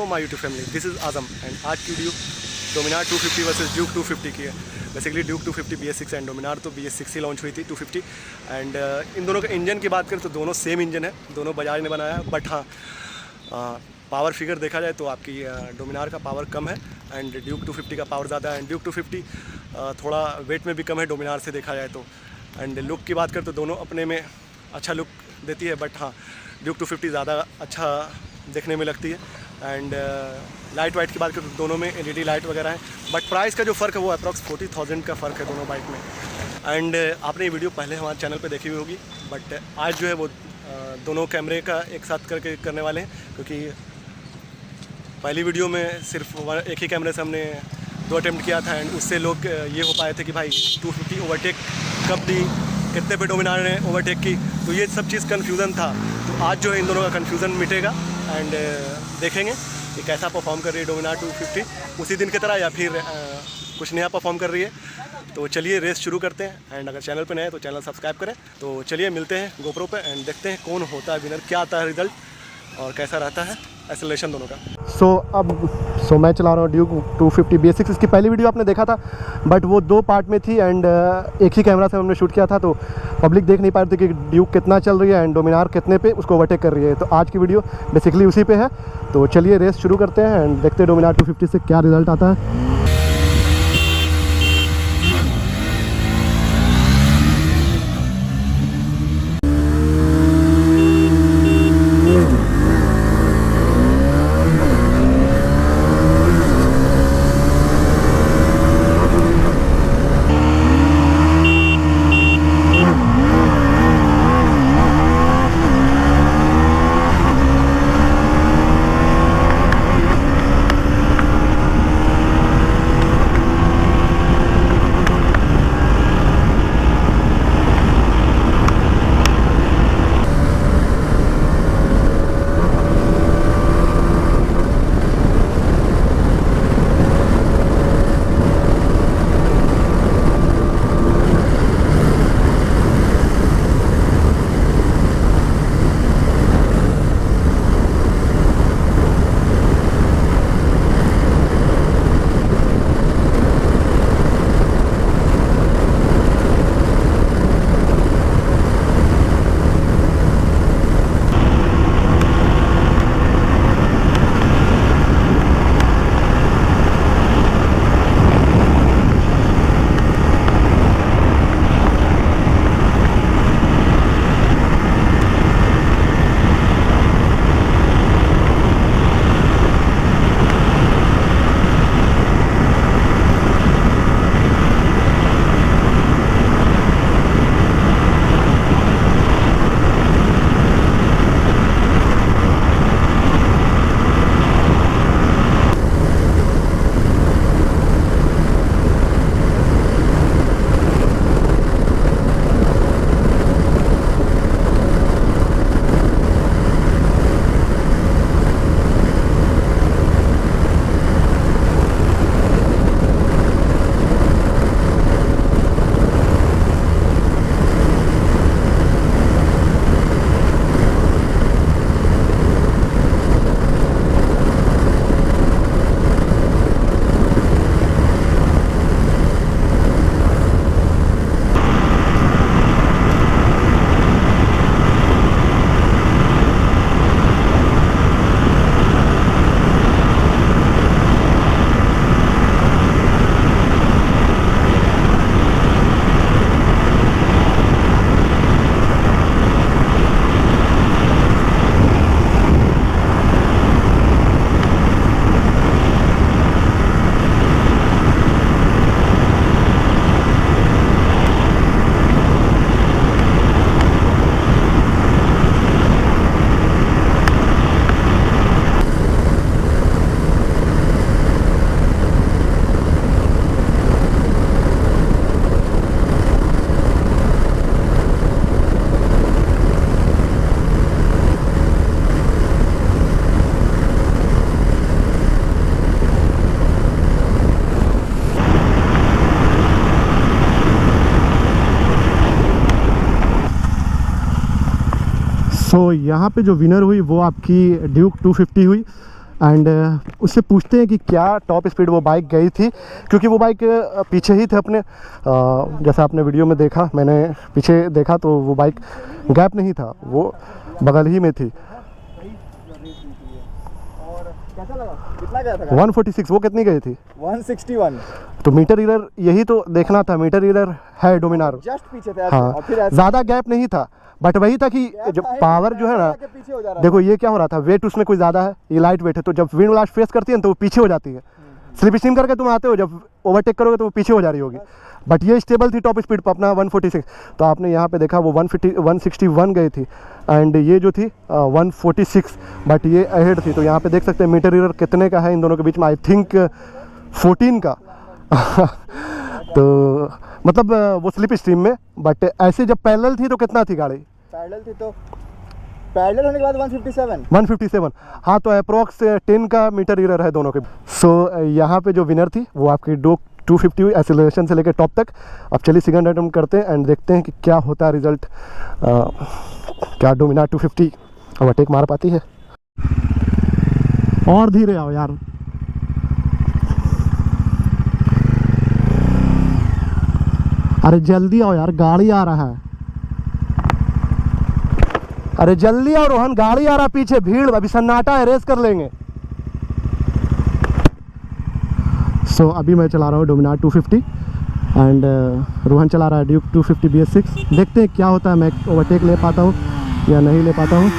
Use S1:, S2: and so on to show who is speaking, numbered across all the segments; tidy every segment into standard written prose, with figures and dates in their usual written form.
S1: My YouTube family, this is Azam and आज की video Dominar 250 versus Duke 250 की है। Basically Duke 250 BS6 and Dominar तो BS6 ही लॉन्च हुई थी 250। एंड इन दोनों के इंजन की बात करें तो दोनों सेम इंजन है, दोनों बजाज ने बनाया है। बट हाँ, पावर फिगर देखा जाए तो आपकी डोमिनार का पावर कम है एंड ड्यूक 250 का पावर ज़्यादा है। एंड ड्यूक 250 थोड़ा वेट में भी कम है डोमिनार से देखा जाए तो। एंड लुक की बात करें तो दोनों अपने में अच्छा लुक देती है, बट हाँ ड्यूक 250 ज़्यादा अच्छा देखने में लगती है। एंड लाइट वाइट की बात करें तो दोनों में LED लाइट वगैरह है, बट प्राइस का जो फ़र्क है वो अप्रॉक्स 40,000 का फ़र्क है दोनों बाइक में। एंड आपने ये वीडियो पहले हमारे चैनल पे देखी हुई होगी, बट आज जो है वो दोनों कैमरे का एक साथ करके करने वाले हैं, क्योंकि पहली वीडियो में सिर्फ एक ही कैमरे से हमने 2 अटेम्प्ट किया था एंड उससे लोग ये हो पाए थे कि भाई 250 ओवरटेक कब दी, कितने पे डोमिनार ने ओवरटेक की, तो ये सब चीज़ कन्फ्यूज़न था। तो आज जो है इन दोनों का कन्फ्यूज़न मिटेगा एंड देखेंगे कि कैसा परफॉर्म कर रही है डोमिनार 250 उसी दिन की तरह या फिर कुछ नया परफॉर्म कर रही है। तो चलिए रेस शुरू करते हैं। एंड अगर चैनल पर नए हैं तो चैनल सब्सक्राइब करें। तो चलिए मिलते हैं गोप्रो पे एंड देखते हैं कौन होता है विनर, क्या आता है रिजल्ट और कैसा रहता है एक्सेलरेशन दोनों का। सो मैं चला रहा हूँ ड्यूक 250 BS6। इसकी पहली वीडियो आपने देखा था, बट वो 2 पार्ट में थी एंड एक ही कैमरा से हमने शूट किया था, तो पब्लिक देख नहीं पा रही थी कि ड्यूक कितना चल रही है एंड डोमिनार कितने पे उसको ओवरटेक कर रही है। तो आज की वीडियो बेसिकली उसी पे है। तो चलिए रेस शुरू करते हैं एंड देखते हैं डोमिनार 250 से क्या रिजल्ट आता है। सो यहाँ पे जो विनर हुई वो आपकी ड्यूक 250 हुई एंड उससे पूछते हैं कि क्या टॉप स्पीड वो बाइक गई थी, क्योंकि वो बाइक पीछे ही थे अपने, जैसा आपने वीडियो में देखा, मैंने पीछे देखा तो वो बाइक गैप नहीं था, वो बगल ही में थी।
S2: कैसा लगा? कितना गया था?
S1: 146। वो कितनी गई थी?
S2: 161।
S1: तो मीटर एरर यही तो देखना था, मीटर एरर है डोमिनार
S2: जस्ट पीछे थे।
S1: हाँ,
S2: और फिर
S1: ज़्यादा गैप नहीं था, बट वही था कि जो पावर जो है ना,
S2: पीछे हो जा रहा
S1: देखो ये क्या हो रहा था, वेट उसमें कोई ज़्यादा है, ये लाइट वेट है, तो जब विंड ब्लास्ट फेस करती है ना तो वो पीछे हो जाती है। स्लिप स्टीम करके तुम आते हो, जब ओवरटेक करोगे तो वो पीछे हो जा रही होगी, बट ये स्टेबल थी टॉप स्पीड पर अपना 146। तो आपने यहाँ पे देखा वो 161 गई थी, एंड ये जो थी 146, बट ये अहेड थी। तो यहाँ पे देख सकते हैं मीटर एरर कितने का है इन दोनों के बीच में, आई थिंक 14 का। तो मतलब वो स्लिप स्ट्रीम में, बट ऐसे जब पैरेलल थी तो कितना थी गाड़ी?
S2: पैरेलल थी तो पैरेलल होने के बाद
S1: 157। हाँ, तो अप्रॉक्स 10 का मीटर एरर है दोनों के। सो यहाँ पे जो विनर थी वो आपकी ड्यूक 250 एक्सेलरेशन से लेकर टॉप तक। अब चलिए सेकंड अटेम्प्ट करते हैं एंड देखते हैं कि क्या होता है रिजल्ट, क्या डोमिनार 250 ओवरटेक मार पाती है। और धीरे आओ यार, अरे जल्दी आओ यार, गाड़ी आ रहा है। अरे जल्दी आओ रोहन, गाड़ी आ रहा है पीछे, भीड़ अभी सन्नाटा है, रेस कर लेंगे। सो अभी मैं चला रहा हूँ डोमिनार 250 एंड रोहन चला रहा है ड्यूक 250 BS6। देखते हैं क्या होता है, मैं ओवरटेक ले पाता हूँ या नहीं ले पाता हूँ।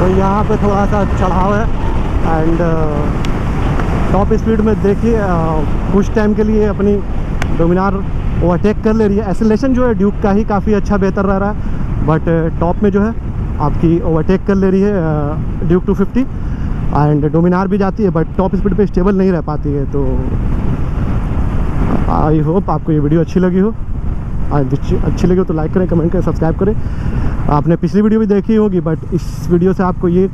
S1: यहाँ पे थोड़ा सा चढ़ाव है एंड टॉप स्पीड में देखिए कुछ टाइम के लिए अपनी डोमिनार ओवरटेक कर ले रही है। एक्सेलरेशन जो है ड्यूक का ही काफ़ी अच्छा बेहतर रह रहा है, बट टॉप में जो है आपकी ओवरटेक कर ले रही है ड्यूक 250 एंड डोमिनार भी जाती है, बट टॉप स्पीड पे स्टेबल नहीं रह पाती है। तो आई होप आपको ये वीडियो अच्छी लगी हो, अच्छी लगी हो तो लाइक करें, कमेंट करें, सब्सक्राइब करें। आपने पिछली वीडियो भी देखी होगी, बट इस वीडियो से आपको ये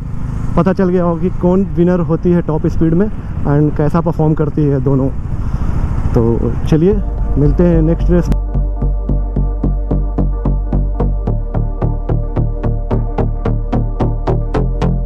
S1: पता चल गया होगा कि कौन विनर होती है टॉप स्पीड में एंड कैसा परफॉर्म करती है दोनों। तो चलिए मिलते हैं नेक्स्ट रेस।